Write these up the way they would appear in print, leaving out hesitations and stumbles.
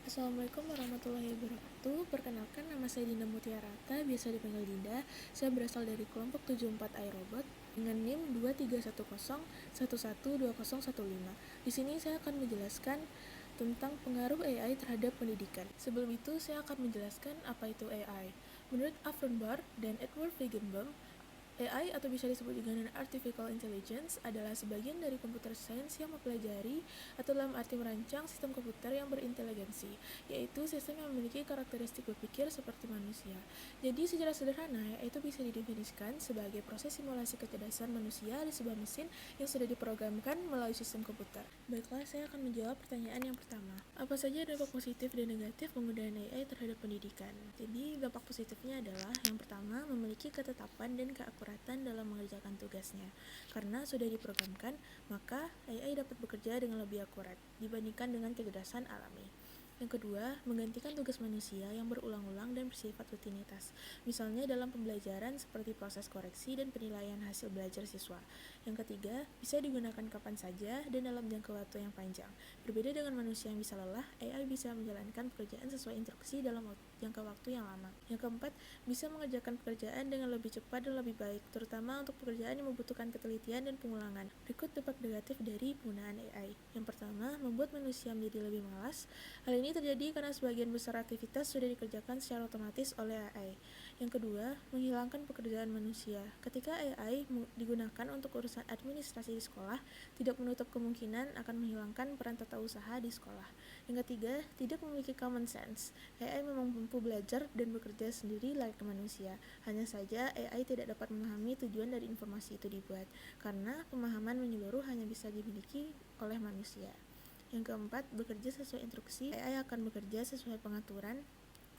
Assalamualaikum warahmatullahi wabarakatuh. Perkenalkan, nama saya Dinda Mutiarata, biasa dipanggil Dinda. Saya berasal dari kelompok 74 iRobot dengan NIM 2310112015. Di sini saya akan menjelaskan tentang pengaruh AI terhadap pendidikan. Sebelum itu, saya akan menjelaskan apa itu AI. Menurut Avron Barr dan Edward Feigenbaum, AI atau bisa disebut dengan Artificial Intelligence adalah sebagian dari computer science yang mempelajari atau dalam arti merancang sistem komputer yang berinteligensi, yaitu sistem yang memiliki karakteristik berpikir seperti manusia. Jadi secara sederhana, AI itu bisa didefinisikan sebagai proses simulasi kecerdasan manusia di sebuah mesin yang sudah diprogramkan melalui sistem komputer. Baiklah, saya akan menjawab pertanyaan yang pertama. Apa saja dampak positif dan negatif penggunaan AI terhadap pendidikan? Jadi dampak positifnya adalah yang pertama, memiliki ketetapan dan keakuratan dalam mengerjakan tugasnya. Karena sudah diprogramkan, maka AI dapat bekerja dengan lebih akurat dibandingkan dengan kecerdasan alami. Yang kedua, menggantikan tugas manusia yang berulang-ulang dan bersifat rutinitas, misalnya dalam pembelajaran seperti proses koreksi dan penilaian hasil belajar siswa. Yang ketiga, bisa digunakan kapan saja dan dalam jangka waktu yang panjang. Berbeda dengan manusia yang bisa lelah, AI bisa menjalankan pekerjaan sesuai instruksi dalam jangka waktu yang lama. Yang keempat, bisa mengerjakan pekerjaan dengan lebih cepat dan lebih baik, terutama untuk pekerjaan yang membutuhkan ketelitian dan pengulangan. Berikut dampak negatif dari penggunaan AI. Yang pertama, membuat manusia menjadi lebih malas. Hal ini terjadi karena sebagian besar aktivitas sudah dikerjakan secara otomatis oleh AI. Yang kedua, menghilangkan pekerjaan manusia. Ketika AI digunakan untuk urusan administrasi di sekolah, tidak menutup kemungkinan akan menghilangkan peran tata usaha di sekolah. Yang ketiga, tidak memiliki common sense. AI memang mampu belajar dan bekerja sendiri layaknya manusia. Hanya saja, AI tidak dapat memahami tujuan dari informasi itu dibuat, karena pemahaman menyeluruh hanya bisa dimiliki oleh manusia. Yang keempat, bekerja sesuai instruksi. AI akan bekerja sesuai pengaturan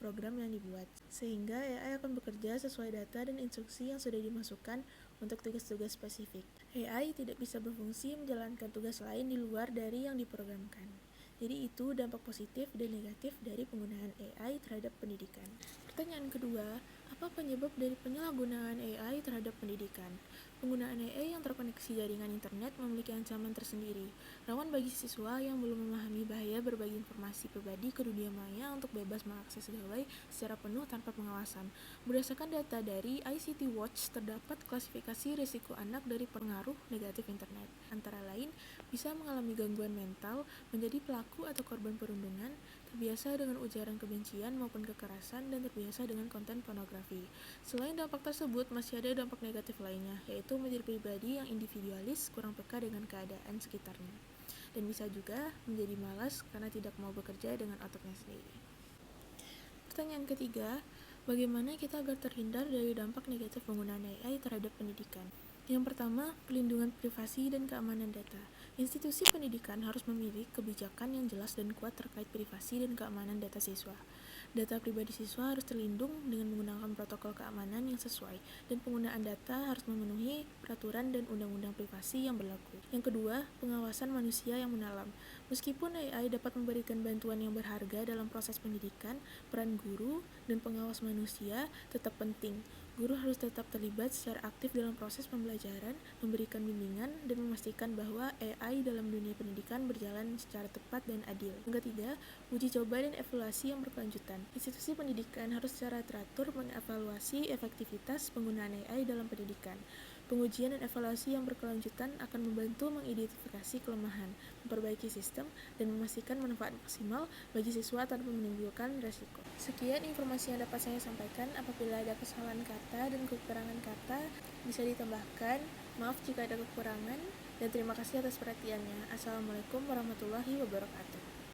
program yang dibuat, sehingga AI akan bekerja sesuai data dan instruksi yang sudah dimasukkan untuk tugas-tugas spesifik. AI tidak bisa berfungsi menjalankan tugas lain di luar dari yang diprogramkan. Jadi itu dampak positif dan negatif dari penggunaan AI terhadap pendidikan. Pertanyaan kedua, apa penyebab dari penyalahgunaan AI terhadap pendidikan? Penggunaan AI yang terkoneksi jaringan internet memiliki ancaman tersendiri, rawan bagi siswa yang belum memahami bahaya berbagi informasi pribadi ke dunia maya untuk bebas mengakses gawai secara penuh tanpa pengawasan. Berdasarkan data dari ICT Watch, terdapat klasifikasi risiko anak dari pengaruh negatif internet. Antara lain, bisa mengalami gangguan mental, menjadi pelaku atau korban perundungan, terbiasa dengan ujaran kebencian maupun kekerasan, dan terbiasa dengan konten pornografi. Selain dampak tersebut, masih ada dampak negatif lainnya, yaitu menjadi pribadi yang individualis, kurang peka dengan keadaan sekitarnya, dan bisa juga menjadi malas karena tidak mau bekerja dengan otaknya sendiri. Pertanyaan ketiga, bagaimana kita agar terhindar dari dampak negatif penggunaan AI terhadap pendidikan? Yang pertama, perlindungan privasi dan keamanan data. Institusi pendidikan harus memiliki kebijakan yang jelas dan kuat terkait privasi dan keamanan data siswa. Data pribadi siswa harus terlindung dengan menggunakan protokol keamanan yang sesuai, dan penggunaan data harus memenuhi peraturan dan undang-undang privasi yang berlaku. Yang kedua, pengawasan manusia yang mendalam. Meskipun AI dapat memberikan bantuan yang berharga dalam proses pendidikan, peran guru dan pengawas manusia tetap penting. Guru harus tetap terlibat secara aktif dalam proses pembelajaran, memberikan bimbingan, dan memastikan bahwa AI dalam dunia pendidikan berjalan secara tepat dan adil. Yang ketiga, uji coba dan evaluasi yang berkelanjutan. Institusi pendidikan harus secara teratur mengevaluasi efektivitas penggunaan AI dalam pendidikan. Pengujian dan evaluasi yang berkelanjutan akan membantu mengidentifikasi kelemahan, memperbaiki sistem, dan memastikan manfaat maksimal bagi siswa tanpa menimbulkan resiko. Sekian informasi yang dapat saya sampaikan. Apabila ada kesalahan kata dan kekurangan kata, bisa ditambahkan. Maaf jika ada kekurangan, dan terima kasih atas perhatiannya. Assalamualaikum warahmatullahi wabarakatuh.